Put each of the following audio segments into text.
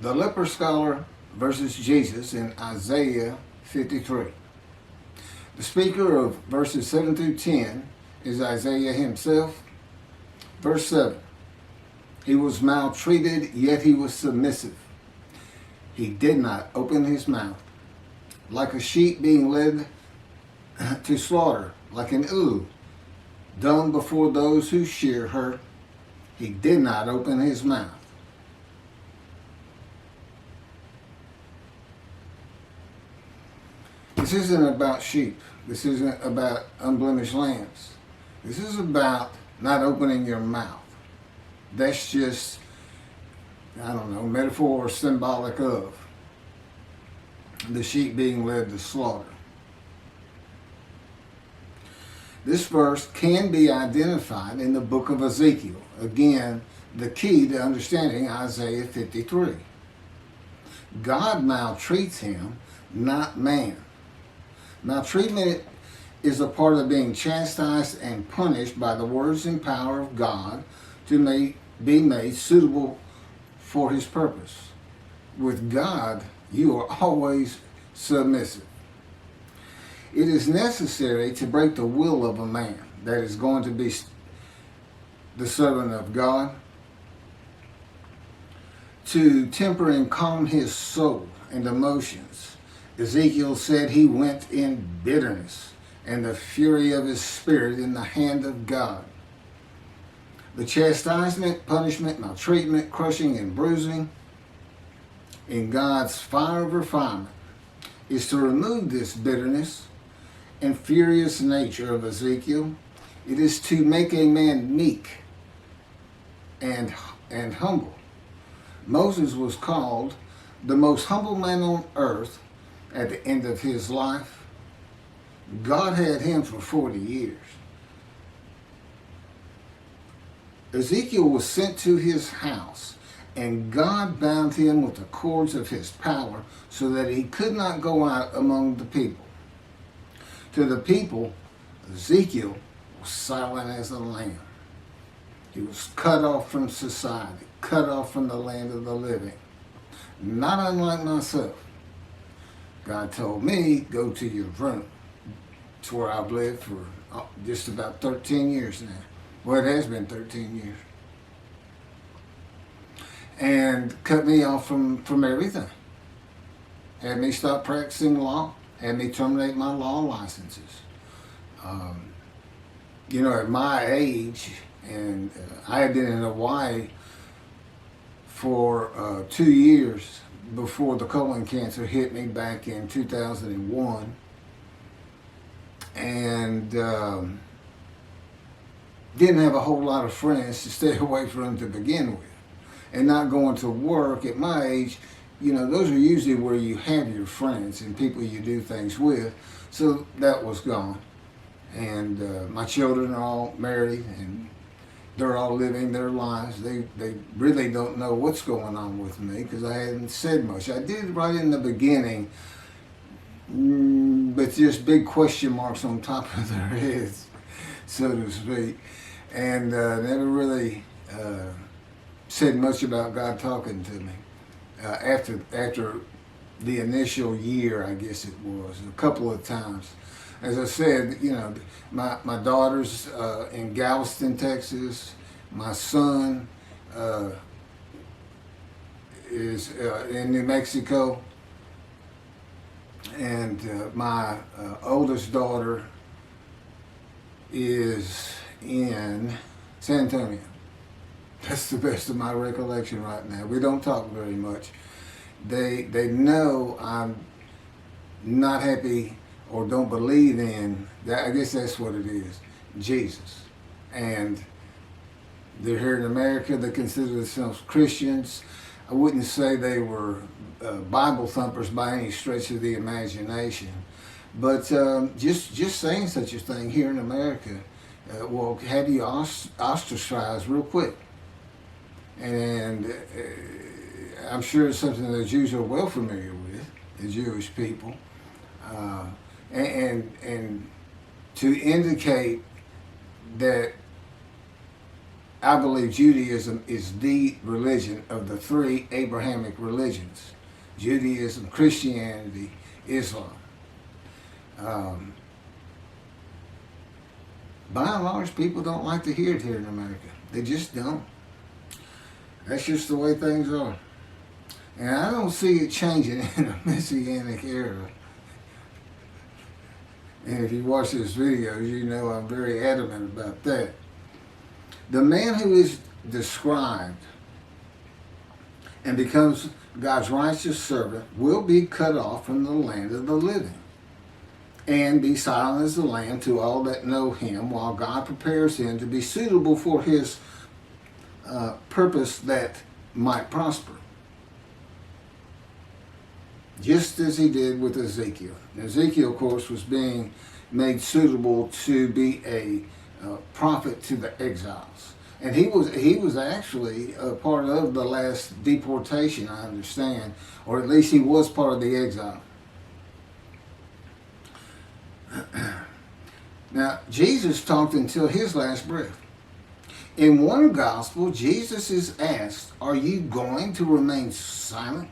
The leper scholar versus Jesus in Isaiah 53. The speaker of verses 7 through 10 is Isaiah himself. Verse 7. He was maltreated, yet he was submissive. He did not open his mouth. Like a sheep being led to slaughter, like an ewe, dumb before those who shear her, he did not open his mouth. This isn't about sheep. This isn't about unblemished lambs. This is about not opening your mouth. That's just, I don't know, metaphor or symbolic of the sheep being led to slaughter. This verse can be identified in the book of Ezekiel. Again, the key to understanding Isaiah 53. God maltreats him, not man. Maltreatment is a part of being chastised and punished by the words and power of God to be made suitable for his purpose. With God, you are always submissive. It is necessary to break the will of a man that is going to be the servant of God, to temper and calm his soul and emotions. Ezekiel said he went in bitterness and the fury of his spirit in the hand of God. The chastisement, punishment, maltreatment, crushing, and bruising in God's fire of refinement is to remove this bitterness and furious nature of Ezekiel. It is to make a man meek and humble. Moses was called the most humble man on earth at the end of his life. God had him for 40 years. Ezekiel was sent to his house, and God bound him with the cords of his power so that he could not go out among the people. To the people, Ezekiel was silent as a lamb. He was cut off from society, cut off from the land of the living. Not unlike myself. God told me, go to your room. It's where I've lived for just about 13 years now. Well, it has been 13 years. And cut me off from everything. Had me stop practicing law. Had me terminate my law licenses. At my age, and I had been in Hawaii for 2 years before the colon cancer hit me back in 2001. And didn't have a whole lot of friends to stay away from to begin with. And not going to work at my age, those are usually where you have your friends and people you do things with. So that was gone. And my children are all married and they're all living their lives. They really don't know what's going on with me because I hadn't said much. I did right in the beginning, but just big question marks on top of their heads, so to speak. And never really said much about God talking to me. After the initial year, I guess it was, a couple of times. As I said, my daughter's in Galveston, Texas. My son is in New Mexico. And my oldest daughter is in San Antonio. That's the best of my recollection right now. We don't talk very much. They know I'm not happy or don't believe in that. I guess that's what it is, Jesus. And they're here in America. They consider themselves Christians. I wouldn't say they were Bible thumpers by any stretch of the imagination, but just saying such a thing here in America will have you ostracized real quick. And I'm sure it's something the Jews are well familiar with, the Jewish people. And to indicate that I believe Judaism is the religion of the three Abrahamic religions: Judaism, Christianity, Islam. By and large, people don't like to hear it here in America. They just don't. That's just the way things are. And I don't see it changing in the Messianic era. And if you watch this video, you know I'm very adamant about that. The man who is described and becomes God's righteous servant will be cut off from the land of the living and be silent as the lamb to all that know him, while God prepares him to be suitable for his purpose that might prosper. Just as he did with Ezekiel. Ezekiel, of course, was being made suitable to be a prophet to the exiles. And he was actually a part of the last deportation, I understand, or at least he was part of the exile. Now, Jesus talked until his last breath. In one gospel, Jesus is asked, "Are you going to remain silent?"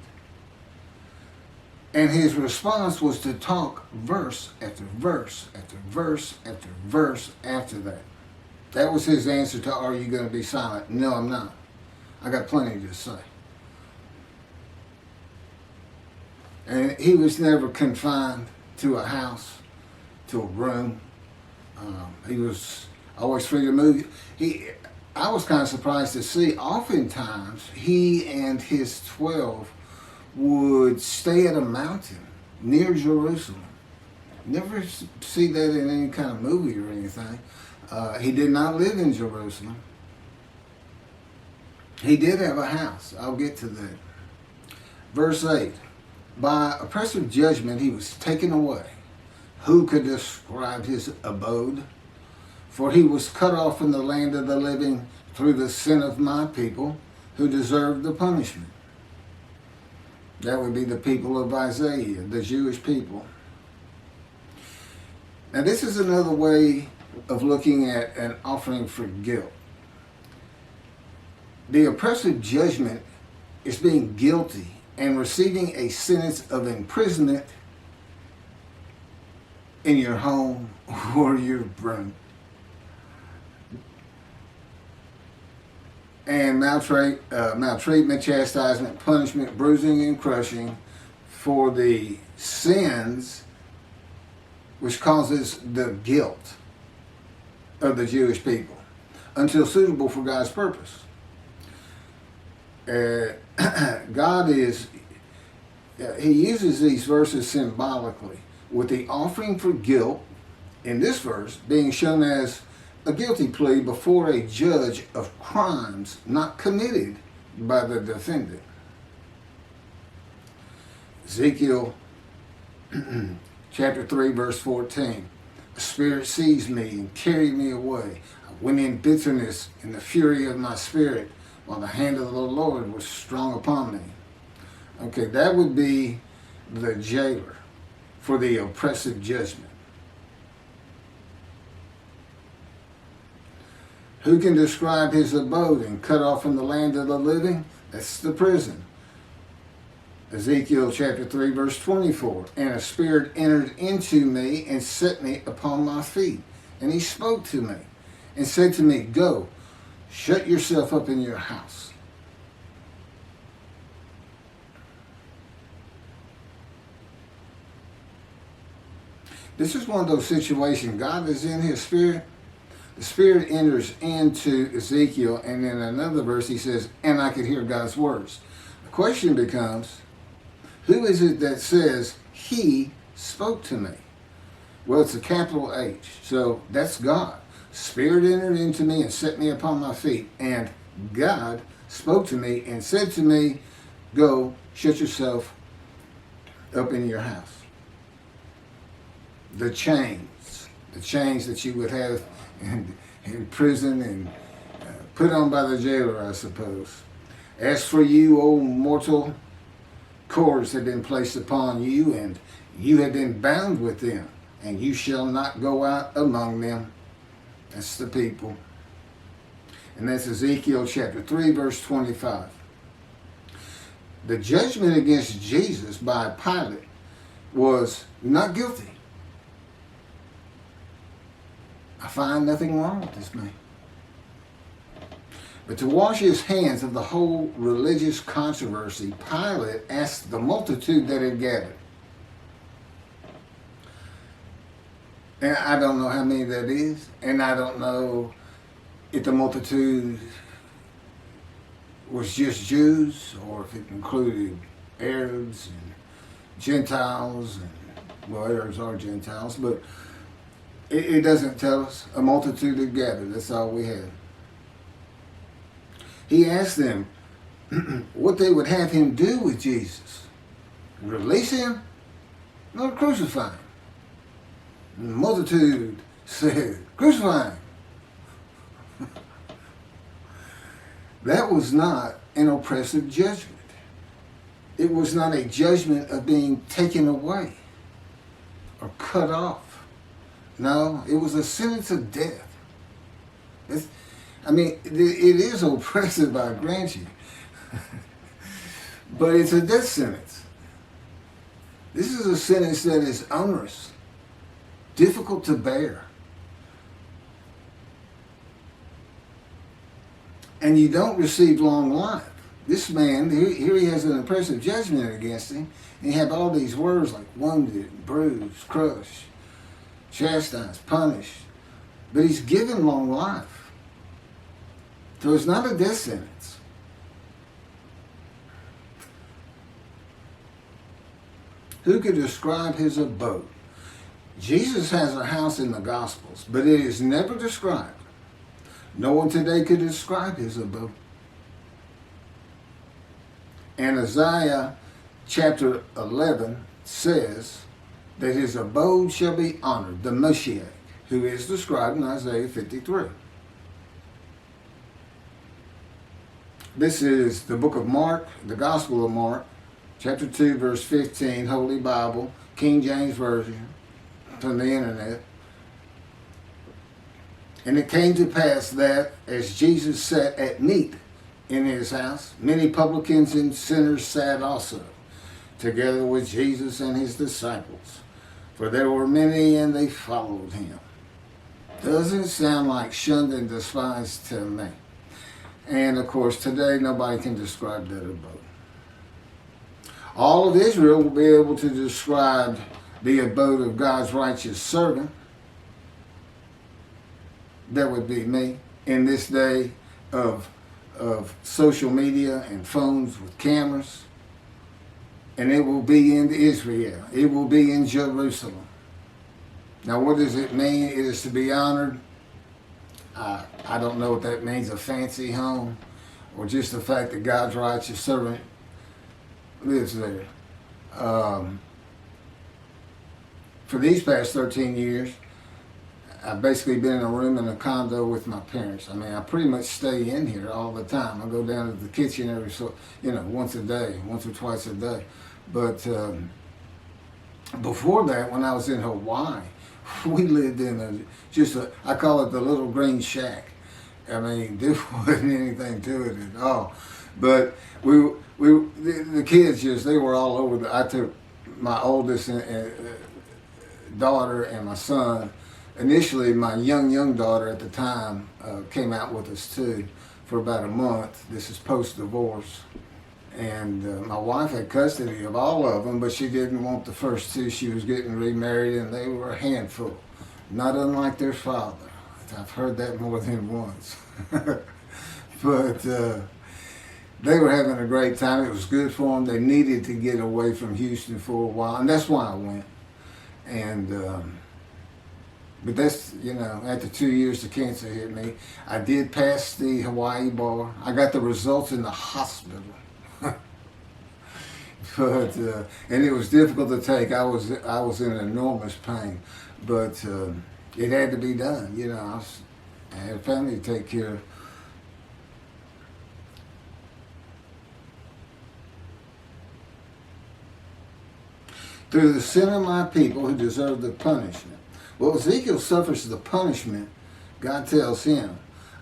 And his response was to talk verse after verse after verse after verse after that. That was his answer to, "Are you going to be silent?" "No, I'm not. I got plenty to say." And he was never confined to a house, to a room. He was always free to move. I was kind of surprised to see, oftentimes, he and his 12 would stay at a mountain near Jerusalem. Never see that in any kind of movie or anything. He did not live in Jerusalem. He did have a house. I'll get to that. Verse 8. By oppressive judgment he was taken away. Who could describe his abode? For he was cut off from the land of the living through the sin of my people, who deserved the punishment. That would be the people of Isaiah, the Jewish people. Now this is another way of looking at an offering for guilt. The oppressive judgment is being guilty and receiving a sentence of imprisonment in your home or your room. And maltreatment, chastisement, punishment, bruising, and crushing for the sins which causes the guilt of the Jewish people until suitable for God's purpose. God he uses these verses symbolically, with the offering for guilt in this verse being shown as a guilty plea before a judge of crimes not committed by the defendant. Ezekiel chapter 3 verse 14. The Spirit seized me and carried me away. I went in bitterness in the fury of my spirit, while the hand of the Lord was strong upon me. Okay, that would be the jailer for the oppressive judgment. Who can describe his abode and cut off from the land of the living? That's the prison. Ezekiel chapter 3 verse 24. And a spirit entered into me and set me upon my feet. And he spoke to me and said to me, "Go, shut yourself up in your house." This is one of those situations. God is in his spirit. The Spirit enters into Ezekiel, and in another verse he says, "And I could hear God's words." The question becomes, who is it that says, "He spoke to me"? Well, it's a capital H, so that's God. Spirit entered into me and set me upon my feet, and God spoke to me and said to me, "Go, shut yourself up in your house." The chains that you would have in prison and put on by the jailer, I suppose. As for you, O mortal, cords have been placed upon you, and you have been bound with them, and you shall not go out among them. That's the people. And that's Ezekiel chapter 3, verse 25. The judgment against Jesus by Pilate was not guilty. I find nothing wrong with this man. But to wash his hands of the whole religious controversy, Pilate asked the multitude that had gathered. And I don't know how many that is, and I don't know if the multitude was just Jews or if it included Arabs and Gentiles, and well, Arabs are Gentiles, but it doesn't tell us. A multitude had gathered, that's all we had. He asked them what they would have him do with Jesus. Release him? No, crucify him. And the multitude said, crucify him. That was not an oppressive judgment. It was not a judgment of being taken away or cut off. No, it was a sentence of death. It is oppressive, I grant you. But it's a death sentence. This is a sentence that is onerous, difficult to bear. And you don't receive long life. This man, here he has an oppressive judgment against him, and you have all these words like wounded, bruised, crushed, chastised, punished. But he's given long life. So it's not a death sentence. Who could describe his abode? Jesus has a house in the Gospels, but it is never described. No one today could describe his abode. And Isaiah chapter 11 says that his abode shall be honored, the Messiah, who is described in Isaiah 53. This is the book of Mark, the Gospel of Mark, chapter 2, verse 15, Holy Bible, King James Version, from the internet. And it came to pass that, as Jesus sat at meat in his house, many publicans and sinners sat also, together with Jesus and his disciples. For there were many, and they followed him. Doesn't sound like shunned and despised to me. And of course, today nobody can describe that abode. All of Israel will be able to describe the abode of God's righteous servant. That would be me in this day of social media and phones with cameras. And it will be in Israel. It will be in Jerusalem. Now, what does it mean? It is to be honored. I don't know what that means, a fancy home, or just the fact that God's righteous servant lives there. For these past 13 years, I've basically been in a room in a condo with my parents. I pretty much stay in here all the time. I go down to the kitchen once a day, once or twice a day. But before that, when I was in Hawaii, we lived in I call it the little green shack. There wasn't anything to it at all. But the kids they were all over. I took my oldest daughter and my son. Initially, my young daughter at the time came out with us too for about a month. This is post-divorce. And my wife had custody of all of them, but she didn't want the first two. She was getting remarried, and they were a handful, not unlike their father. I've heard that more than once. But they were having a great time. It was good for them. They needed to get away from Houston for a while, and that's why I went. And but that's, after 2 years the cancer hit me. I did pass the Hawaii bar. I got the results in the hospital. But and it was difficult to take. I was in enormous pain, but it had to be done. I had a family to take care of. Through the sin of my people who deserve the punishment. Well, Ezekiel suffers the punishment. God tells him,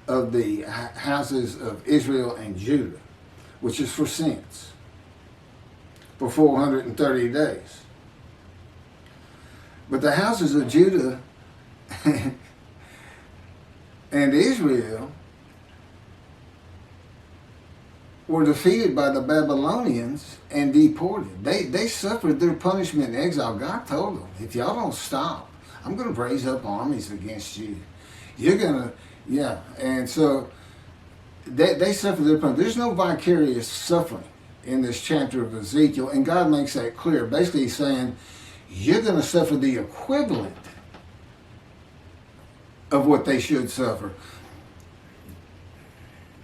of the houses of Israel and Judah, which is for sins, for 430 days. But the houses of Judah and Israel were defeated by the Babylonians and deported. They suffered their punishment in exile. God told them, if y'all don't stop, I'm going to raise up armies against you. You're going to, yeah. And so they suffered their punishment. There's no vicarious suffering in this chapter of Ezekiel, and God makes that clear. Basically, he's saying, you're going to suffer the equivalent of what they should suffer.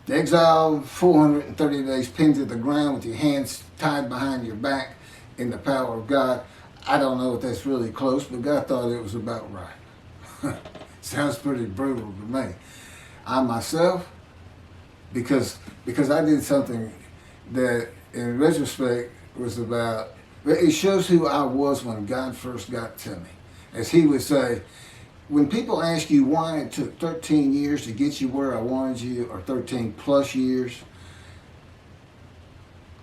The exile, 430 days pinned to the ground with your hands tied behind your back in the power of God. I don't know if that's really close, but God thought it was about right. Sounds pretty brutal to me. I myself, because I did something that in retrospect was about, it shows who I was when God first got to me. As he would say, when people ask you why it took 13 years to get you where I wanted you, or 13 plus years,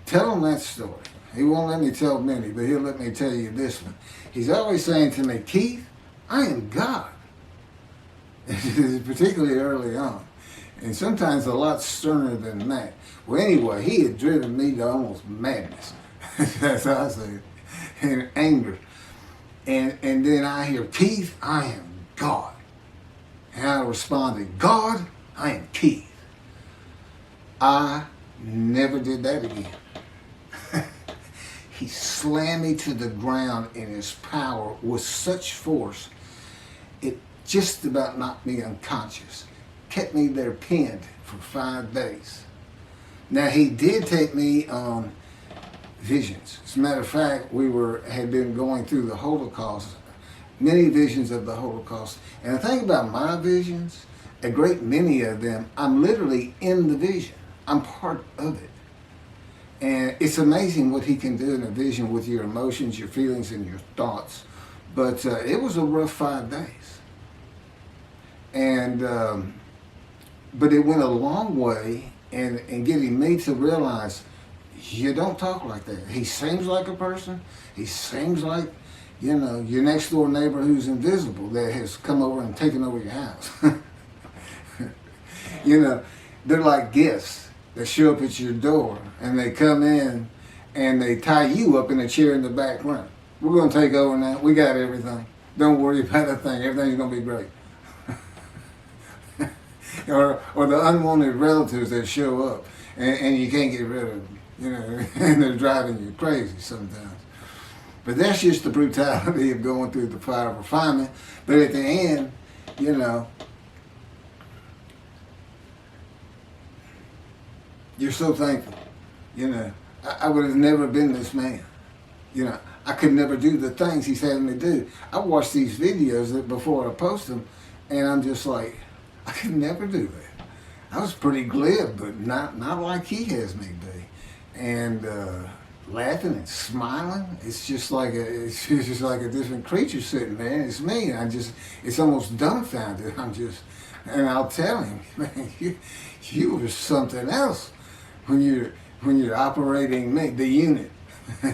tell them that story. He won't let me tell many, but he'll let me tell you this one. He's always saying to me, Keith, I am God. Particularly early on. And sometimes a lot sterner than that. Well, anyway, he had driven me to almost madness. That's how I say it. And anger. And then I hear, Keith, I am God. And I responded, God, I am Keith. I never did that again. He slammed me to the ground in his power with such force, it just about knocked me unconscious. Kept me there pinned for 5 days. Now, he did take me on visions. As a matter of fact, had been going through the Holocaust, many visions of the Holocaust. And the thing about my visions, a great many of them, I'm literally in the vision. I'm part of it. And it's amazing what he can do in a vision with your emotions, your feelings, and your thoughts. But it was a rough 5 days. And but it went a long way in getting me to realize, you don't talk like that. He seems like a person. He seems like, your next door neighbor who's invisible that has come over and taken over your house. They're like gifts that show up at your door, and they come in and they tie you up in a chair in the back room. We're going to take over now. We got everything. Don't worry about a thing. Everything's going to be great. or the unwanted relatives that show up and you can't get rid of them, and they're driving you crazy sometimes. But that's just the brutality of going through the fire of refinement. But at the end, you're so thankful. I would have never been this man. I could never do the things he's having me do. I watch these videos before I post them, and I'm just like, I could never do that. I was pretty glib, but not like he has me be. And laughing and smiling, it's just like a different creature sitting there, and it's me. And it's almost dumbfounded. And I'll tell him, man, you were something else when you're operating the unit.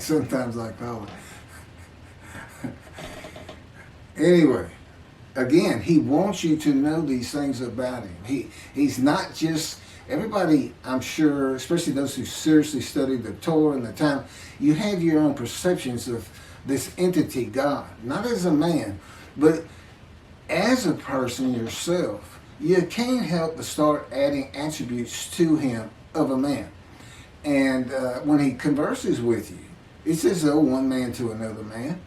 Sometimes I call it. Anyway, again, he wants you to know these things about him. He's not just, everybody, I'm sure, especially those who seriously study the Torah and the time, you have your own perceptions of this entity, God. Not as a man, but as a person yourself. You can't help but start adding attributes to him of a man. And when he converses with you, it says, one man to another man.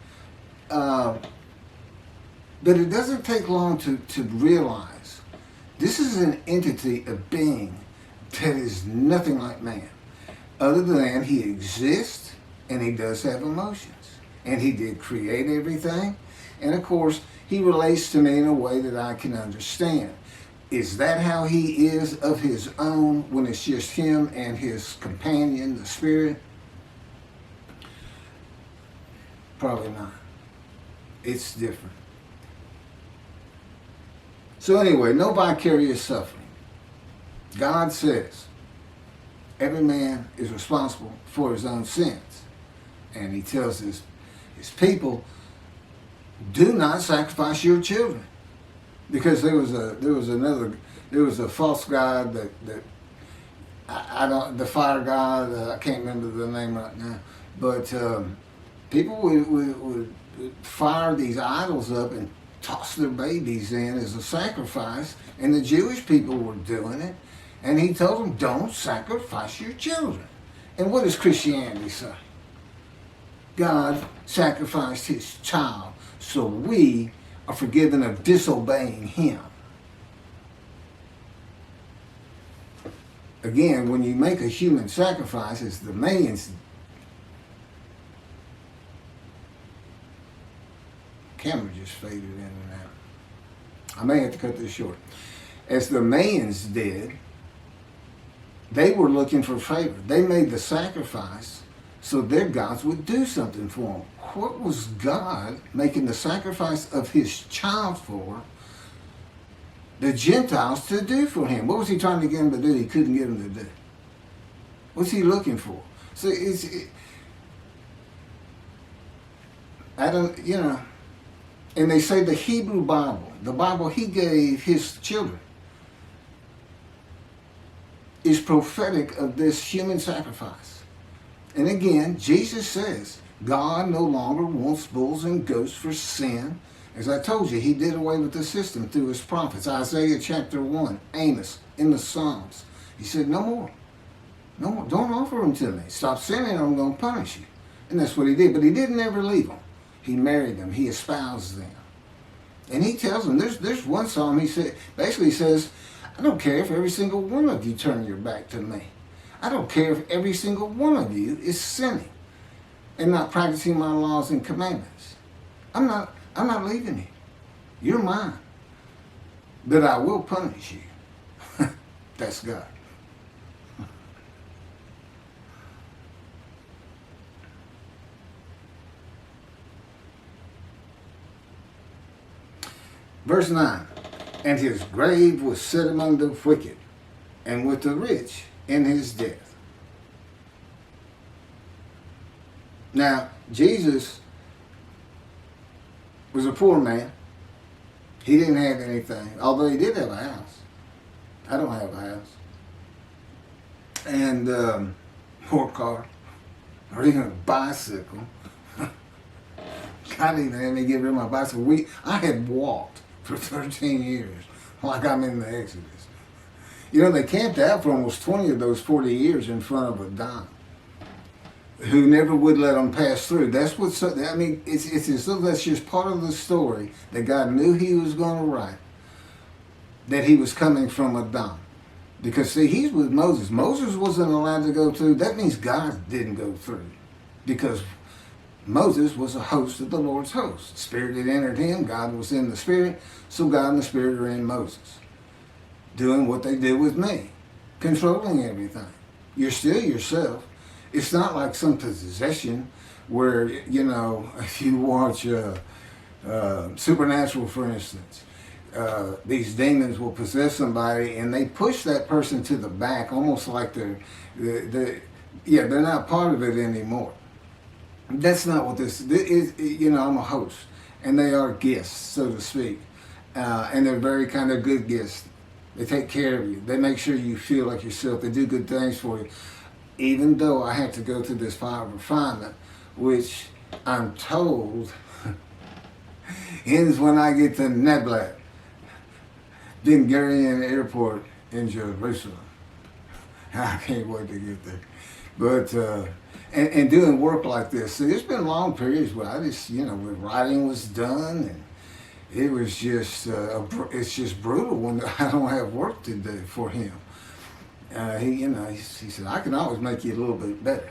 But it doesn't take long to realize this is an entity, a being that is nothing like man, other than he exists and he does have emotions. And he did create everything. And of course, he relates to me in a way that I can understand. Is that how he is of his own when it's just him and his companion, the spirit? Probably not. It's different. So anyway, no vicarious suffering. God says every man is responsible for his own sins. And he tells his people, do not sacrifice your children. Because there was a false god that I don't, the fire god, I can't remember the name right now, but people would fire these idols up and toss their babies in as a sacrifice, and the Jewish people were doing it, and he told them, don't sacrifice your children. And what does Christianity say? God sacrificed his child so we are forgiven of disobeying him. Again, when you make a human sacrifice, it's the man's. Camera just faded in and out. I may have to cut this short. As the Mayans did, they were looking for favor. They made the sacrifice so their gods would do something for them. What was God making the sacrifice of his child for the Gentiles to do for him? What was he trying to get them to do he couldn't get them to do? What's he looking for? So I don't, and they say the Hebrew Bible, the Bible he gave his children, is prophetic of this human sacrifice. And again, Jesus says, God no longer wants bulls and goats for sin. As I told you, he did away with the system through his prophets. Isaiah chapter 1, Amos, in the Psalms. He said, no more. No more. Don't offer them to me. Stop sinning or I'm going to punish you. And that's what he did. But he didn't ever leave them. He married them. He espoused them. And he tells them, there's one psalm he basically says, I don't care if every single one of you turn your back to me. I don't care if every single one of you is sinning and not practicing my laws and commandments. I'm not leaving you. You're mine. But I will punish you. That's God. Verse 9, and his grave was set among the wicked, and with the rich in his death. Now, Jesus was a poor man. He didn't have anything, although he did have a house. I don't have a house. And or a car, or even a bicycle. God didn't have me get rid of my bicycle. I had walked for 13 years, like I'm in the Exodus. They camped out for almost 20 of those 40 years in front of a Don who never would let them pass through. That's it's as though that's just part of the story that God knew he was going to write, that he was coming from a Don. Because, see, he's with Moses. Moses wasn't allowed to go through. That means God didn't go through. Because Moses was a host of the Lord's host. Spirit had entered him. God was in the Spirit. So God and the Spirit are in Moses. Doing what they did with me. Controlling everything. You're still yourself. It's not like some possession where, if you watch Supernatural, for instance, these demons will possess somebody and they push that person to the back almost like they're not part of it anymore. That's not what this is. I'm a host, and they are guests, so to speak, and they're very kind of good guests. They take care of you. They make sure you feel like yourself. They do good things for you. Even though I had to go through this fire of refinement, which I'm told ends when I get to Neblat, Ben Gurion Airport in Jerusalem. I can't wait to get there. But and doing work like this, see, there's been long periods where I just, when writing was done, and it was just, it's just brutal when I don't have work to do for him. He said, I can always make you a little bit better.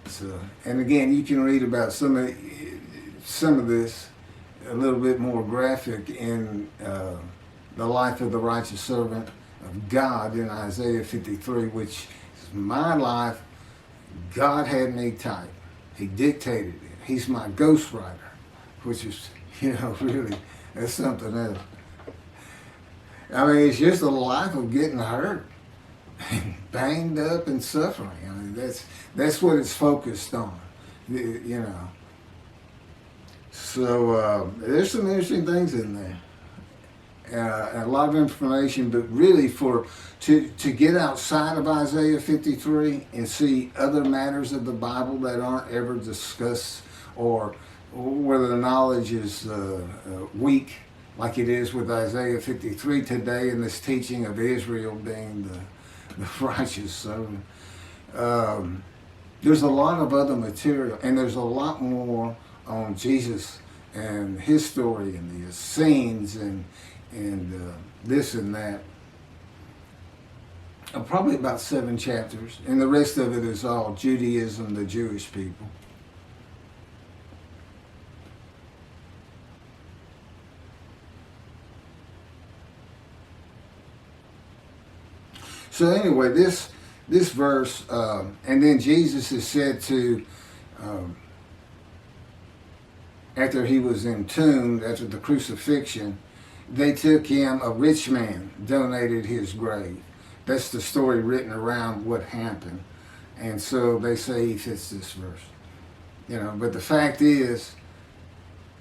So, and again, you can read about some of this a little bit more graphic in the life of the righteous servant of God in Isaiah 53, which is my life. God had me type. He dictated it. He's my ghostwriter, which is, really, that's something else. I mean, it's just a life of getting hurt banged up and suffering. I mean, that's what it's focused on, you know. So there's some interesting things in there. A lot of information, but really to get outside of Isaiah 53 and see other matters of the Bible that aren't ever discussed, or whether the knowledge is weak, like it is with Isaiah 53 today in this teaching of Israel being the righteous servant. There's a lot of other material, and there's a lot more on Jesus and his story and the Essenes and this and that. Probably about 7 chapters, and the rest of it is all Judaism, the Jewish people. So anyway, this verse, and then Jesus is said to, after he was entombed, after the crucifixion, they took him, a rich man donated his grave. That's the story written around what happened. And so they say he fits this verse. You know, but the fact is,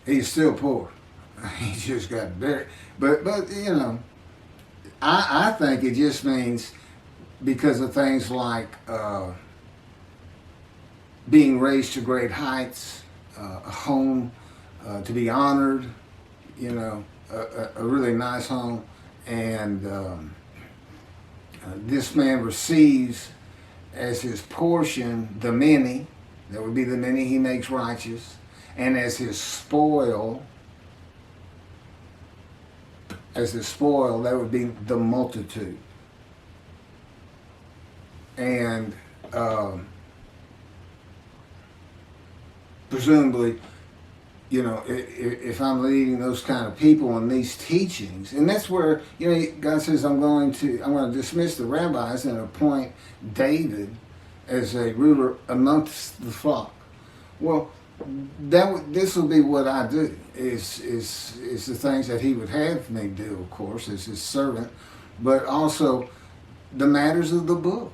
he's still poor. He just got buried. But you know, I think it just means because of things like being raised to great heights, a home to be honored, you know, a really nice home, and this man receives as his portion the many, that would be the many he makes righteous, and as his spoil, that would be the multitude. And presumably, you know, if I'm leading those kind of people in these teachings, and that's where, you know, God says I'm going to dismiss the rabbis and appoint David as a ruler amongst the flock. Well, this will be what I do. Is the things that he would have me do, of course, as his servant, but also the matters of the book.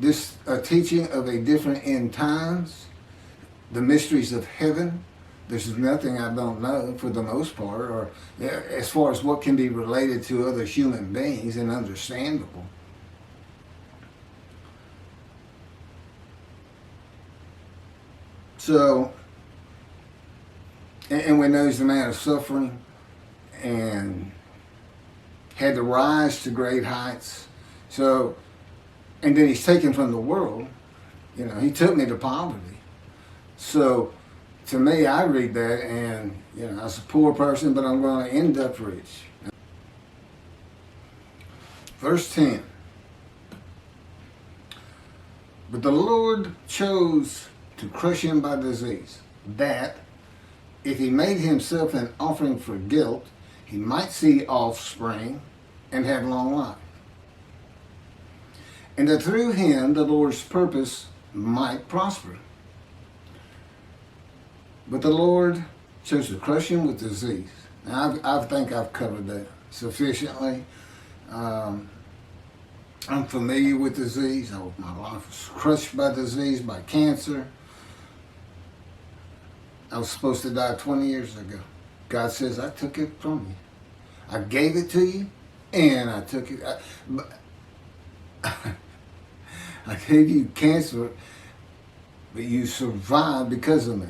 This teaching of a different end times, the mysteries of heaven. There's nothing I don't know for the most part, or as far as what can be related to other human beings and understandable. So, and we know he's a man of suffering and had to rise to great heights. So, and then he's taken from the world. You know, he took me to poverty. So, to me, I read that and, you know, I was a poor person, but I'm going to end up rich. Verse 10. But the Lord chose to crush him by disease, that if he made himself an offering for guilt, he might see offspring and have long life. And that through him the Lord's purpose might prosper. But the Lord chose to crush him with disease. Now, I think I've covered that sufficiently. I'm familiar with disease. My life was crushed by disease, by cancer. I was supposed to die 20 years ago. God says, I took it from you. I gave it to you, and I took it. I gave you cancer, but you survived because of me.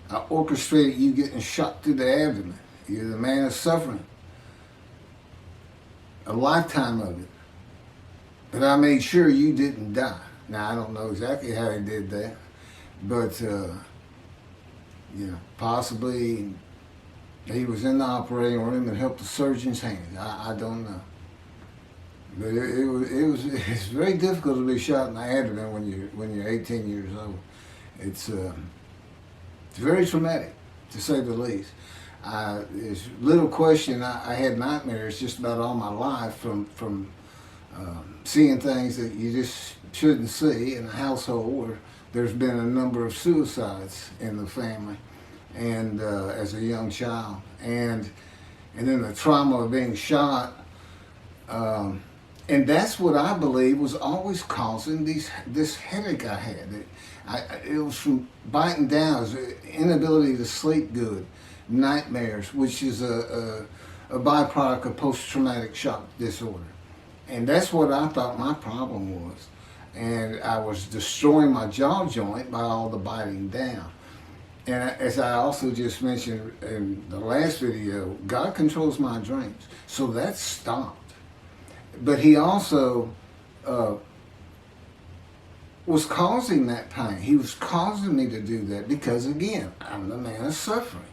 I orchestrated you getting shot through the abdomen. You're the man of suffering. A lifetime of it. But I made sure you didn't die. Now, I don't know exactly how he did that, but, you know, possibly he was in the operating room and helped the surgeon's hands. I don't know. But it's very difficult to be shot in the abdomen when you're 18 years old. It's very traumatic, to say the least. There's little question. I had nightmares just about all my life from seeing things that you just shouldn't see in a household where there's been a number of suicides in the family, and as a young child, and then the trauma of being shot. And that's what I believe was always causing this headache I had. It was from biting down, it was inability to sleep good, nightmares, which is a byproduct of post-traumatic shock disorder. And that's what I thought my problem was. And I was destroying my jaw joint by all the biting down. And as I also just mentioned in the last video, God controls my dreams. So that stopped. But he also was causing that pain. He was causing me to do that because, again, I'm the man of suffering.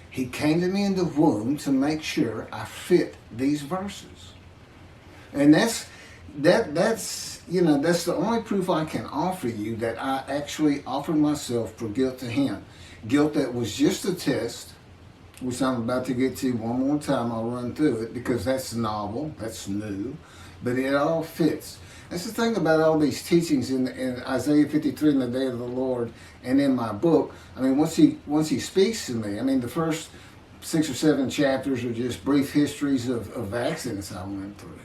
He came to me in the womb to make sure I fit these verses. And that's the only proof I can offer you that I actually offered myself for guilt to him. Guilt that was just a test, which I'm about to get to one more time. I'll run through it because that's novel, that's new, but it all fits. That's the thing about all these teachings in Isaiah 53 in the day of the Lord and in my book. I mean, once he speaks to me, I mean, the first 6 or 7 chapters are just brief histories of accidents I went through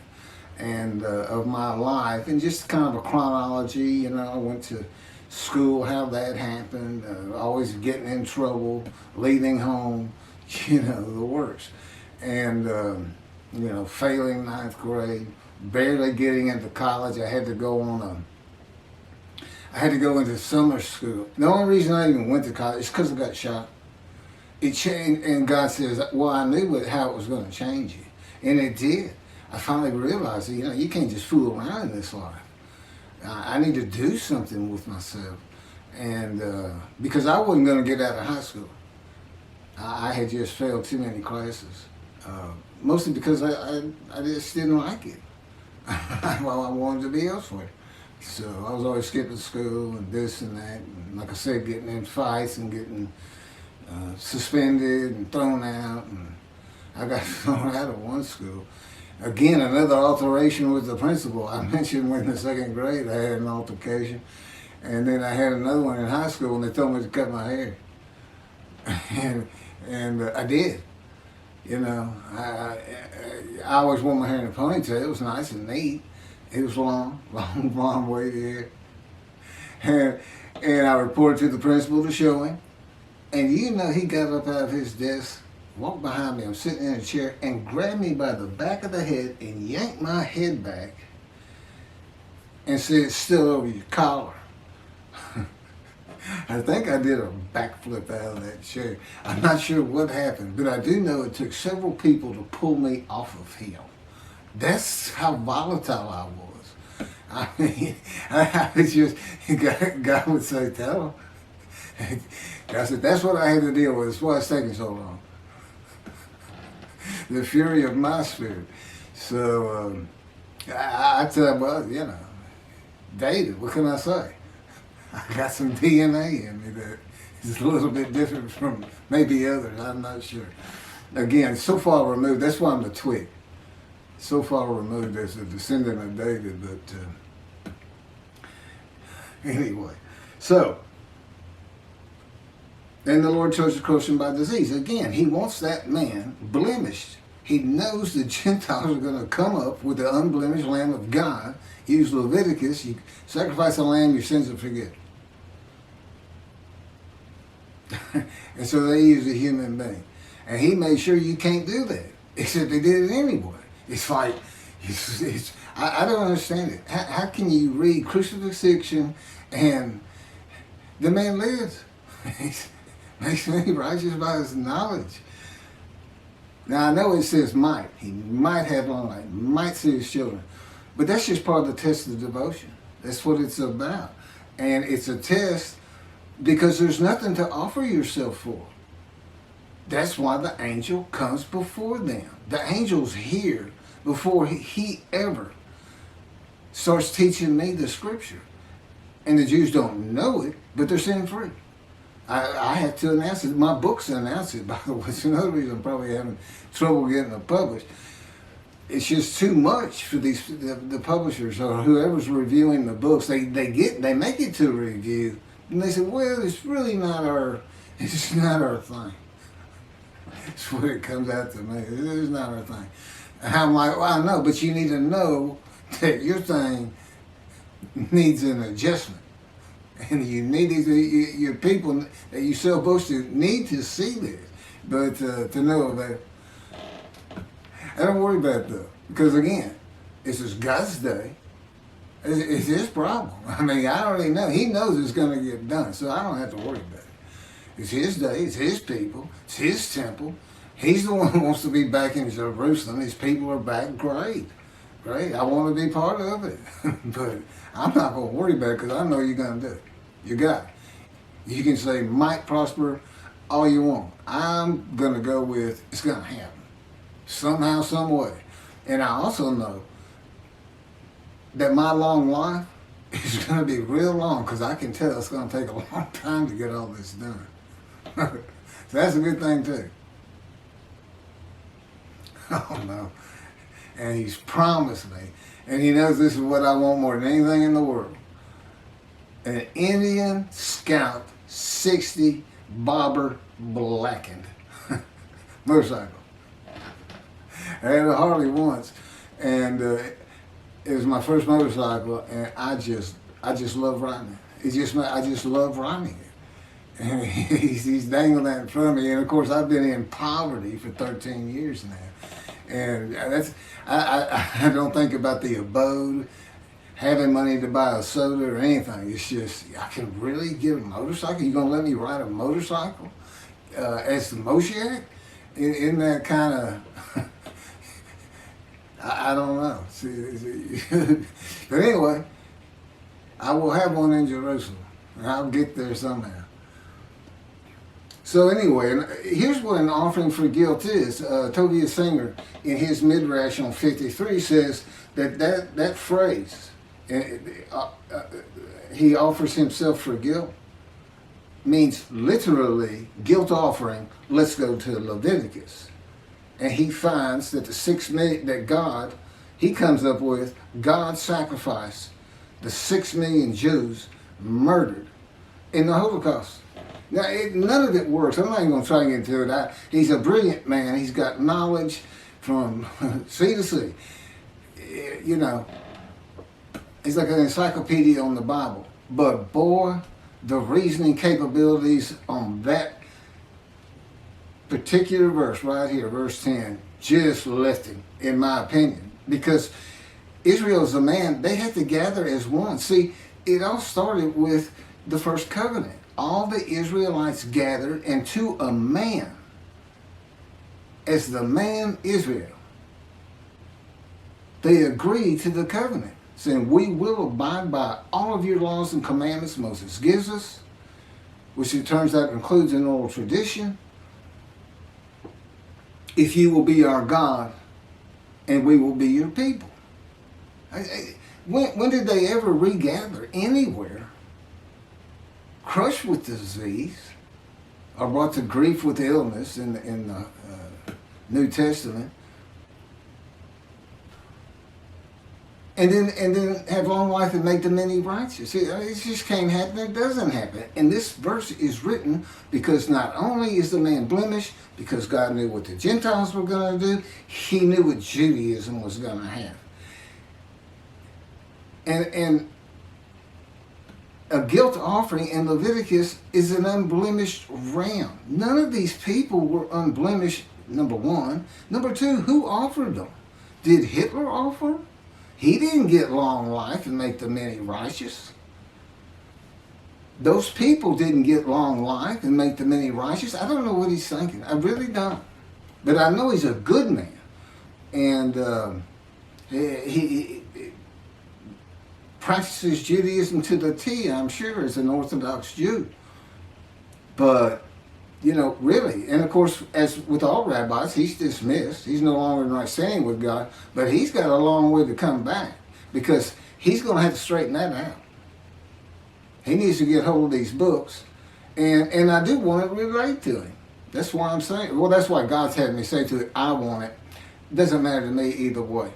and of my life, and just kind of a chronology. I went to school, how that happened, always getting in trouble, leaving home, the works. And, failing 9th grade, barely getting into college. I had to go into summer school. The only reason I even went to college is because I got shot. It changed, and God says, well, I knew how it was going to change you. And it did. I finally realized that, you can't just fool around in this life. I need to do something with myself. And because I wasn't going to get out of high school. I had just failed too many classes. Mostly because I just didn't like it. Well, I wanted to be elsewhere. So I was always skipping school and this and that. And like I said, getting in fights and getting suspended and thrown out. And I got thrown out of one school. Again, another alteration with the principal. I mentioned when in the 2nd grade I had an altercation. And then I had another one in high school and they told me to cut my hair. And I did. I always wore my hair in a ponytail. It was nice and neat. It was long blonde wavy hair. And I reported to the principal to show him. And he got up out of his desk, walked behind me, I'm sitting in a chair, and grabbed me by the back of the head and yanked my head back and said, "It's still over your collar." I think I did a backflip out of that chair. I'm not sure what happened, but I do know it took several people to pull me off of him. That's how volatile I was. I mean, I was just, God would say, "Tell him." I said, that's what I had to deal with. That's why it's taking so long. The fury of my spirit. So I tell him, well, David, what can I say? I got some DNA in me that is a little bit different from maybe others. I'm not sure. Again, so far removed. That's why I'm the twig. So far removed as a descendant of David. But anyway, so then the Lord chose to crush him by disease. Again, he wants that man blemished. He knows the Gentiles are going to come up with the unblemished Lamb of God. Use Leviticus. You sacrifice a lamb, your sins are forgiven. And so they use a human being. And he made sure you can't do that. Except they did it anyway. It's like, I don't understand it. How can you read crucifixion and the man lives? Makes me righteous by his knowledge. Now I know it says might. He might have long life, might see his children. But that's just part of the test of devotion. That's what it's about. And it's a test because there's nothing to offer yourself for. That's why the angel comes before them. The angel's here before he ever starts teaching me the scripture. And the Jews don't know it, but they're sin free. I had to announce it. My books announce it, by the way. It's another reason I'm probably having trouble getting it published. It's just too much for the publishers or whoever's reviewing the books. They make it to a review, and they say, well, it's really not our thing. That's what it comes out to me. It is not our thing. And I'm like, well, I know, but you need to know that your thing needs an adjustment. And you need these, your people that you're supposed to need to see this. But to know that, I don't worry about it though. Because again, this is God's day. It's his problem. I mean, I already know. He knows it's going to get done. So I don't have to worry about it. It's his day. It's his people. It's his temple. He's the one who wants to be back in Jerusalem. His people are back. Great. Great. I want to be part of it. But I'm not going to worry about it because I know you're going to do it. You got it. You can say might prosper all you want. I'm going to go with it's going to happen. Somehow, some way. And I also know that my long life is going to be real long because I can tell it's going to take a long time to get all this done. So that's a good thing too. Oh no. And he's promised me, and he knows this is what I want more than anything in the world. An Indian Scout 60 bobber blackened motorcycle. I had a Harley once, and it was my first motorcycle, and I just love riding it. I just love riding it. And he's dangling that in front of me, and of course I've been in poverty for 13 years now, and I don't think about the abode, having money to buy a soda or anything. It's just I can really get a motorcycle. You gonna let me ride a motorcycle as the Moshiach? Isn't that kind of I don't know. But anyway, I will have one in Jerusalem, and I'll get there somehow. So anyway, here's what an offering for guilt is. Tobias Singer, in his Midrash on 53, says that phrase, he offers himself for guilt, means literally guilt offering. Let's go to Leviticus. And he finds that the 6 million that God, he comes up with, God sacrificed the 6 million Jews murdered in the Holocaust. Now, none of it works. I'm not even going to try and get into it. He's a brilliant man. He's got knowledge from sea to sea. You know, he's like an encyclopedia on the Bible. But boy, the reasoning capabilities on that particular verse right here, verse 10, just left him, in my opinion. Because Israel as a man, they had to gather as one. See, it all started with the first covenant. All the Israelites gathered, and to a man, as the man Israel, they agreed to the covenant, saying, we will abide by all of your laws and commandments Moses gives us, which it turns out includes an oral tradition, if you will be our God, and we will be your people. When did they ever regather anywhere? Crushed with disease, or brought to grief with illness in the New Testament, and then have long life and make the many righteous. It just can't happen. It doesn't happen. And this verse is written because not only is the man blemished, because God knew what the Gentiles were going to do, he knew what Judaism was going to have. And a guilt offering in Leviticus is an unblemished ram. None of these people were unblemished, number one. Number two, who offered them? Did Hitler offer them? He didn't get long life and make the many righteous. Those people didn't get long life and make the many righteous. I don't know what he's thinking. I really don't. But I know he's a good man. And he practices Judaism to the T, I'm sure, as an Orthodox Jew. But, you know, really, and of course, as with all rabbis, he's dismissed. He's no longer in right standing with God, but he's got a long way to come back because he's going to have to straighten that out. He needs to get hold of these books, and I do want to relate to him. That's why I'm saying, well, that's why God's had me say to it, I want it. Doesn't matter to me either way.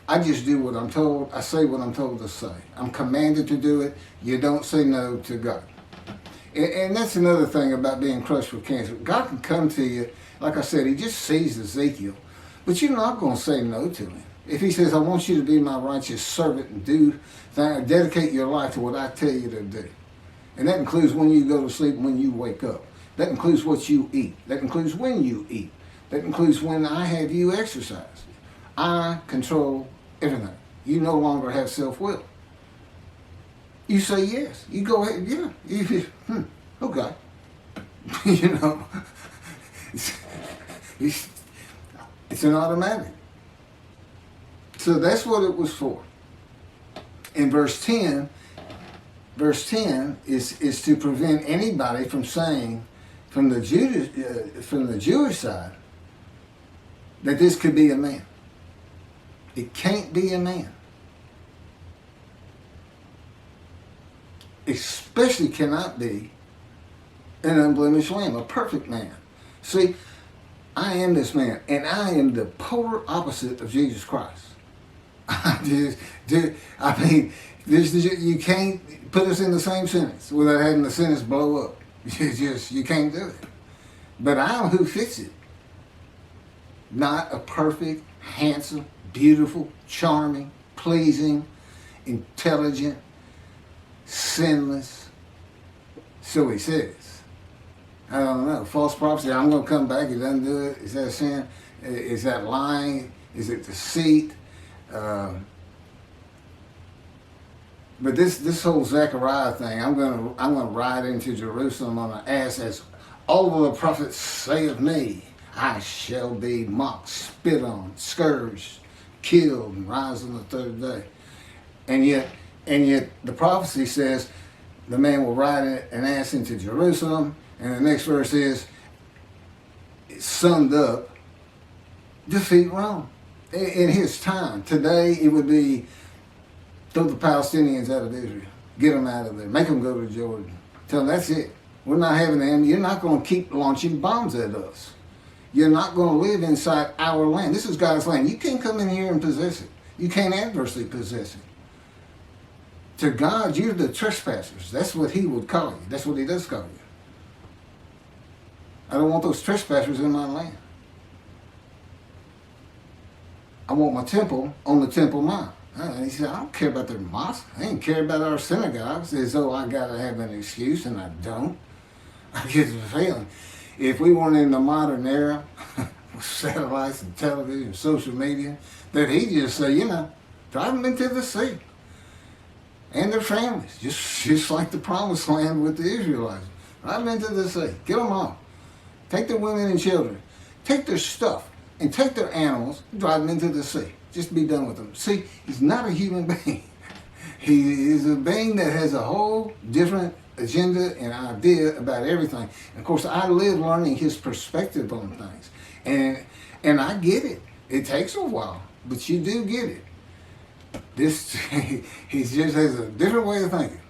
I just do what I'm told. I say what I'm told to say. I'm commanded to do it. You don't say no to God. And that's another thing about being crushed with cancer. God can come to you, like I said, he just sees Ezekiel. But you're not going to say no to him. If he says, I want you to be my righteous servant and dedicate your life to what I tell you to do. And that includes when you go to sleep and when you wake up. That includes what you eat. That includes when you eat. That includes when I have you exercise. I control everything. You no longer have self-will. You say yes. You go ahead, yeah. Okay. You know, it's an automatic. So that's what it was for. In verse 10 is to prevent anybody from saying, from the Jewish side, that this could be a man. It can't be a man. Especially cannot be an unblemished lamb, a perfect man. See, I am this man, and I am the polar opposite of Jesus Christ. You can't put us in the same sentence without having the sentence blow up. You can't do it. But I'm who fits it. Not a perfect, handsome, beautiful, charming, pleasing, intelligent, sinless. So he says. I don't know. False prophecy, I'm going to come back. He doesn't do it. Is that sin? Is that lying? Is it deceit? But this whole Zechariah thing, I'm gonna ride into Jerusalem on an ass, as all of the prophets say of me. I shall be mocked, spit on, scourged, killed, and rise on the third day. And yet the prophecy says the man will ride an ass into Jerusalem, and the next verse is, summed up, defeat Rome. In his time, today it would be throw the Palestinians out of Israel, get them out of there, make them go to Jordan. Tell them that's it. We're not having them. You're not going to keep launching bombs at us. You're not going to live inside our land. This is God's land. You can't come in here and possess it. You can't adversely possess it. To God, you're the trespassers. That's what he would call you. That's what he does call you. I don't want those trespassers in my land. I want my temple on the Temple Mount. He said, I don't care about their mosque. I ain't care about our synagogues as though I got to have an excuse, and I don't. I get the feeling. If we weren't in the modern era with satellites and television and social media, that he'd just say, drive them into the sea. And their families, just like the promised land with the Israelites. Drive them into the sea. Get them off. Take their women and children. Take their stuff. And take their animals, drive them into the sea. Just be done with them. See, he's not a human being. He is a being that has a whole different agenda and idea about everything. And of course, I live learning his perspective on things. And I get it. It takes a while, but you do get it. He just has a different way of thinking.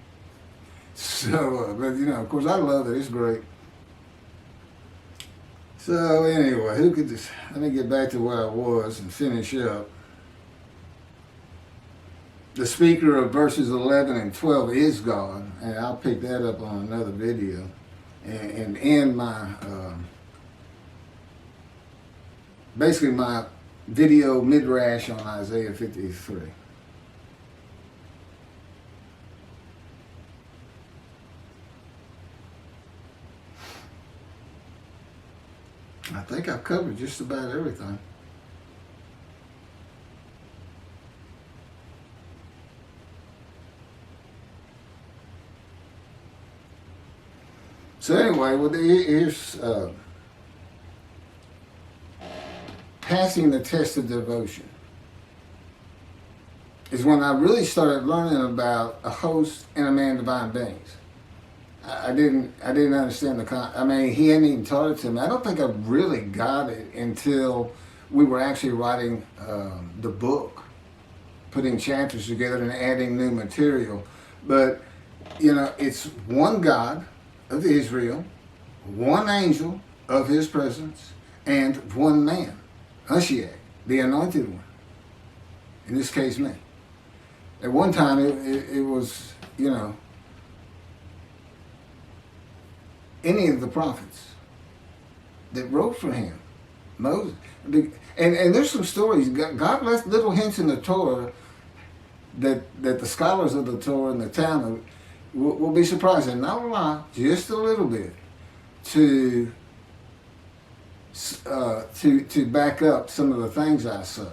So, but of course, I love it. It's great. So anyway, let me get back to where I was and finish up. The speaker of verses 11 and 12 is God, and I'll pick that up on another video and end my, basically my video midrash on Isaiah 53. I think I've covered just about everything. So anyway, here's passing the test of devotion. Is when I really started learning about a host and a man divine beings. I didn't understand he hadn't even taught it to me. I don't think I really got it until we were actually writing the book, putting chapters together and adding new material. But, it's one God of Israel, one angel of his presence, and one man, Hushiach, the anointed one. In this case, me. At one time, it was, any of the prophets that wrote for him Moses. And there's some stories. God left little hints in the Torah that the scholars of the Torah in the Talmud will be surprised, and not a lot, just a little bit, to back up some of the things I say.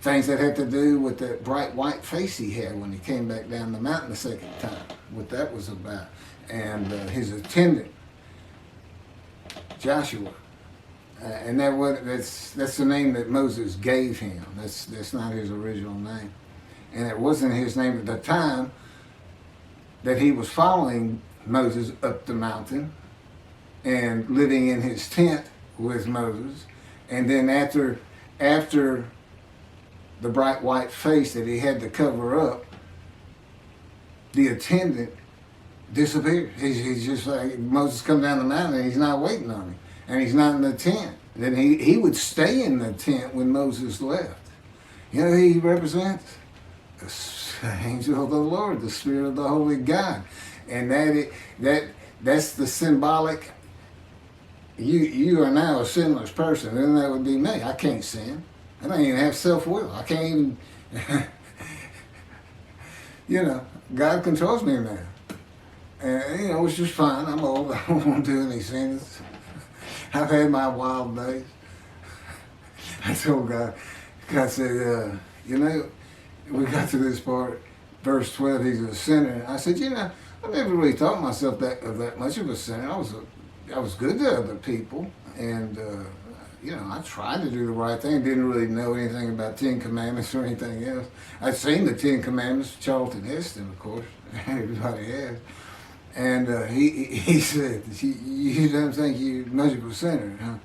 Things that had to do with that bright white face he had when he came back down the mountain the second time, what that was about. And his attendant, Joshua. And that's the name that Moses gave him. That's not his original name. And it wasn't his name at the time that he was following Moses up the mountain and living in his tent with Moses. And then after the bright white face that he had to cover up, the attendant disappeared. He's just like, Moses come down the mountain and he's not waiting on him. And he's not in the tent. Then he would stay in the tent when Moses left. You know who he represents? The angel of the Lord, the Spirit of the Holy God. And that's the symbolic, you are now a sinless person, and that would be me. I can't sin. I don't even have self-will. I can't even, God controls me now. And, it's just fine. I'm old. I don't want to do any sins. I've had my wild days. I told God said, we got to this part, verse 12, he's a sinner. I said, I never really thought myself that much of a sinner. I was good to other people, and I tried to do the right thing. Didn't really know anything about 10 Commandments or anything else. I'd seen the 10 Commandments, Charlton Heston, of course. Everybody has. And he said, you don't think you're much of a sinner, huh?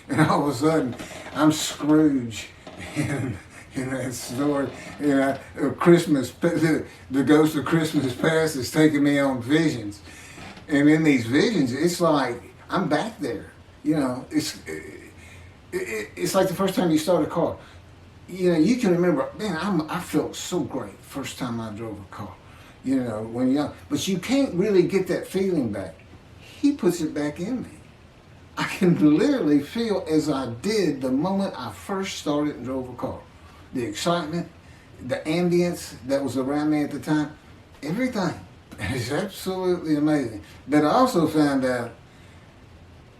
And all of a sudden, I'm Scrooge in that story. Christmas, the ghost of Christmas past is taking me on visions. And in these visions, it's like, I'm back there. It's like the first time you start a car. You can remember, man, I felt so great first time I drove a car. When you're young. But you can't really get that feeling back. He puts it back in me. I can literally feel as I did the moment I first started and drove a car. The excitement, the ambience that was around me at the time, everything. It's absolutely amazing. But I also found out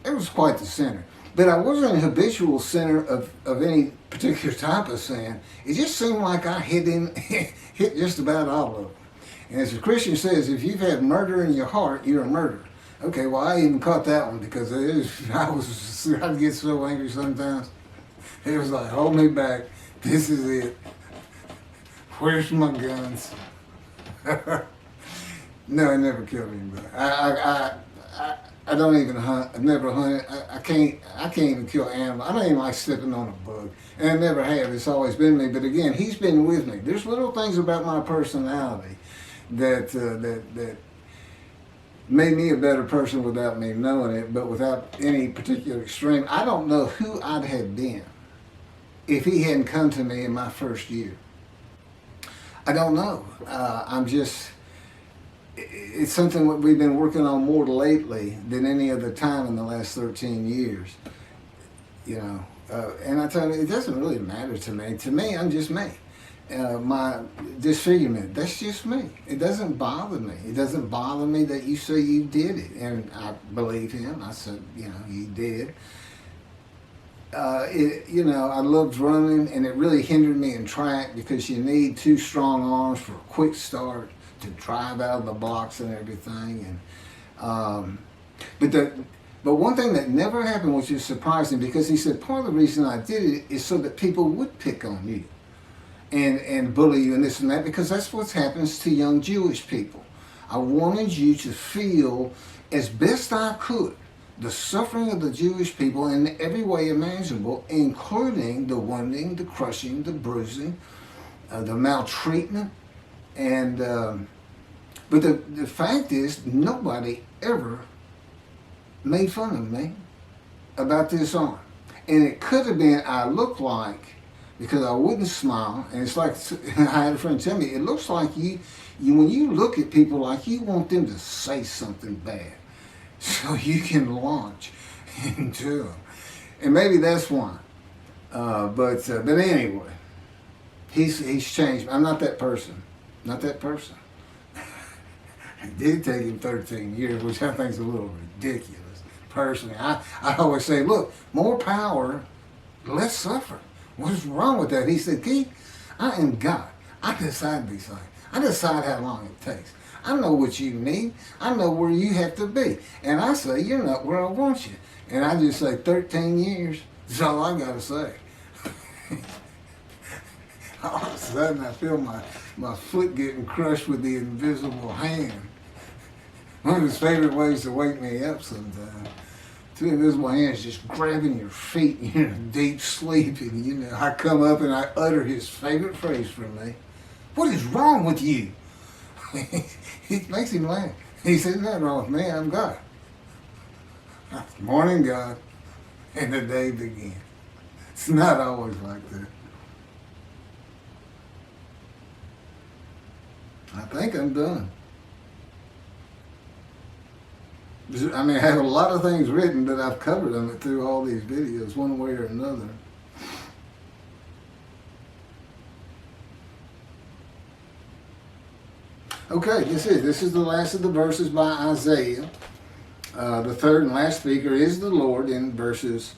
it was quite the sinner. But I wasn't a habitual sinner of any particular type of sin. It just seemed like I hit just about all of them. And as a Christian says, if you've had murder in your heart, you're a murderer. Okay, well, I even caught that one because I'd get so angry sometimes. It was like, hold me back. This is it. Where's my guns? No, I never killed anybody. I don't even hunt. I've never hunted. I can't even kill animals. I don't even like stepping on a bug. And I never have. It's always been me. But again, he's been with me. There's little things about my personality that made me a better person without me knowing it, but without any particular extreme. I don't know who I'd have been if he hadn't come to me in my first year. I don't know. It's something that we've been working on more lately than any other time in the last 13 years. And I tell you, it doesn't really matter to me. To me, I'm just me. My disfigurement, that's just me. It doesn't bother me. It doesn't bother me that you say you did it. And I believe him. I said, you did. I loved running, and it really hindered me in track because you need 2 strong arms for a quick start to drive out of the blocks and everything. And but one thing that never happened, which is surprising, because he said part of the reason I did it is so that people would pick on you and bully you and this and that, because that's what happens to young Jewish people. I wanted you to feel, as best I could, the suffering of the Jewish people in every way imaginable, including the wounding, the crushing, the bruising, the maltreatment. And but the fact is, nobody ever made fun of me about this arm. And it could have been I looked like, because I wouldn't smile, and it's like, I had a friend tell me, it looks like you when you look at people, like you want them to say something bad so you can launch into them. And maybe that's why. But anyway, he's changed. I'm not that person. Not that person. It did take him 13 years, which I think is a little ridiculous. Personally, I always say, look, more power, less suffering. What's wrong with that? He said, Keith, I am God. I decide these things. I decide how long it takes. I know what you need. I know where you have to be. And I say, you're not where I want you. And I just say 13 years. That's all I got to say. All of a sudden, I feel my foot getting crushed with the invisible hand. One of his favorite ways to wake me up sometimes. Two invisible hands just grabbing your feet and you're in deep sleep. And, I come up and I utter his favorite phrase from me. What is wrong with you? It makes him laugh. He says, nothing wrong with me, I'm God. Morning, God. And the day begins. It's not always like that. I think I'm done. I mean, I have a lot of things written, but I've covered them through all these videos, one way or another. Okay, this is the last of the verses by Isaiah. The third and last speaker is the Lord in verses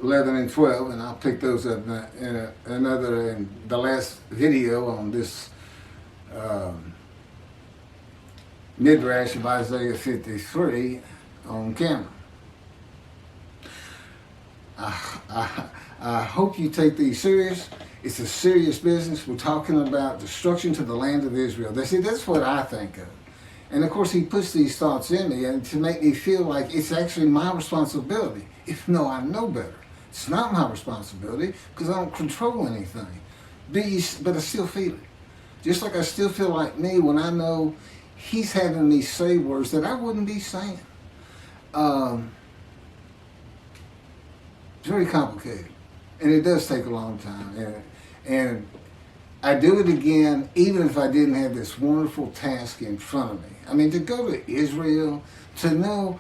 11 and 12, and I'll pick those up in the last video on this midrash of Isaiah 53 on camera. I hope you take these serious. It's a serious business. We're talking about destruction to the land of Israel. That's what I think of. And of course, he puts these thoughts in me and to make me feel like it's actually my responsibility. If no, I know better. It's not my responsibility because I don't control anything. But I still feel it. Just like I still feel like me when I know he's having me say words that I wouldn't be saying. It's very complicated. And it does take a long time. And I do it again, even if I didn't have this wonderful task in front of me. I mean, to go to Israel, to know,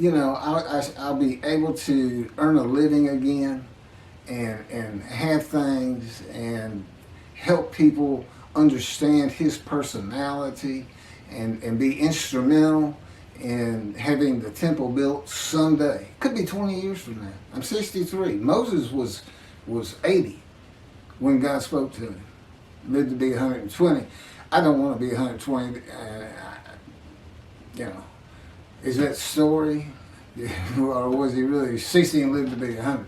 I'll be able to earn a living again and have things and help people understand his personality and be instrumental in having the temple built someday. Could be 20 years from now. I'm 63. Moses was 80 when God spoke to him. Lived to be 120. I don't want to be 120. Is that story? Or was he really 60 and lived to be 100?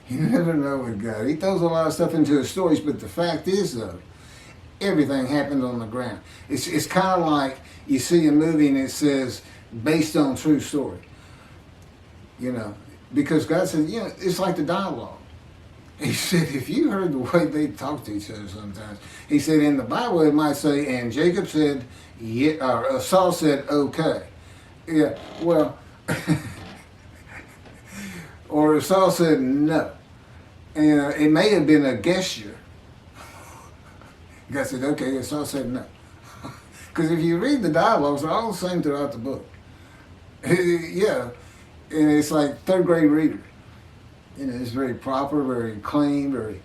You never know with God. He throws a lot of stuff into his stories, but the fact is, though, everything happened on the ground. It's kind of like you see a movie and it says, based on true story. Because God said, it's like the dialogue. He said, if you heard the way they talk to each other sometimes, he said, in the Bible it might say, and Jacob said, yeah, or Saul said, okay. Yeah, well, or Saul said, no. And it may have been a gesture. God said, okay, and Saul said, no. Because if you read the dialogues, they're all the same throughout the book. Yeah, and it's like third grade reader. It's very proper, very clean, very.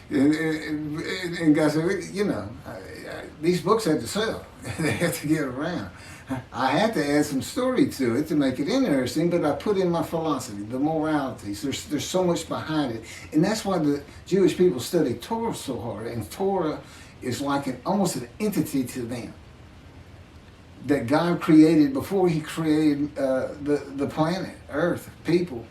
And God said, these books have to sell. They have to get around. I had to add some story to it to make it interesting, but I put in my philosophy, the moralities. There's so much behind it. And that's why the Jewish people study Torah so hard. And Torah is like almost an entity to them that God created before he created the planet, Earth, people.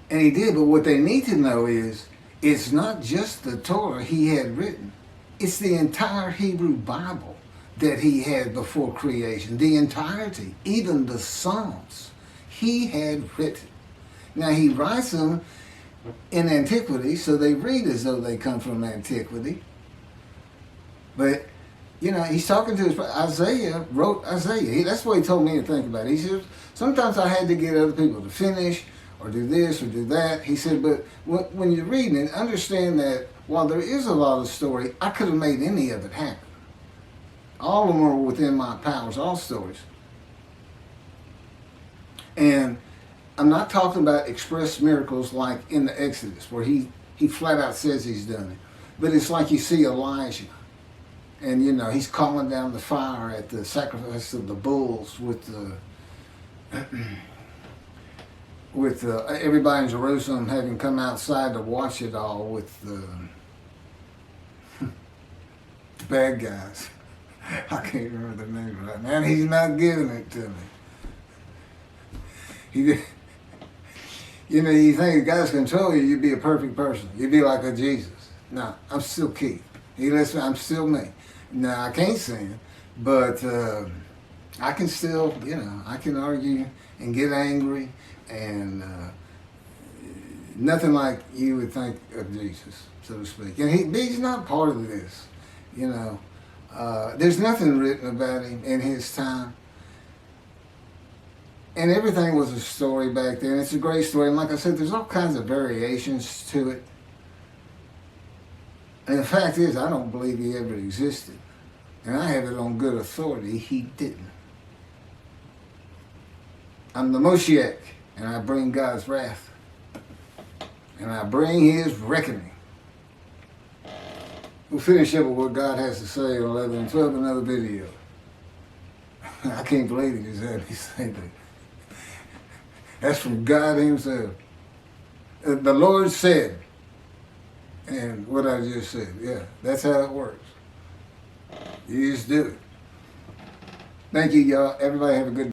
And he did, but what they need to know is, it's not just the Torah he had written. It's the entire Hebrew Bible that he had before creation. The entirety, even the Psalms, he had written. Now he writes them in antiquity, so they read as though they come from antiquity. But, he's talking to Isaiah, wrote Isaiah. That's what he told me to think about. He said, sometimes I had to get other people to finish, or do this, or do that. He said, but when you're reading it, understand that while there is a lot of story, I could have made any of it happen. All of them are within my powers, all stories. And I'm not talking about express miracles like in the Exodus, where he flat out says he's done it. But it's like you see Elijah, and you know he's calling down the fire at the sacrifice of the bulls with the with everybody in Jerusalem having come outside to watch it all with the bad guys. I can't remember their names right now. And he's not giving it to me. He, you know, you think if God's control you, you'd be a perfect person. You'd be like a Jesus. No, I'm still Keith. I'm still me. Now, I can't sin, but I can still, you know, I can argue and get angry and nothing like you would think of Jesus, so to speak. And he's not part of this, you know. There's nothing written about him in his time. And everything was a story back then. It's a great story. And like I said, there's all kinds of variations to it. And the fact is, I don't believe he ever existed. And I have it on good authority, he didn't. I'm the Moshiach, and I bring God's wrath. And I bring his reckoning. We'll finish up with what God has to say on 11 and 12, another video. I can't believe he just had me say that. That's from God himself. The Lord said, and what I just said, yeah, that's how it works. You just do it. Thank you, y'all. Everybody have a good day.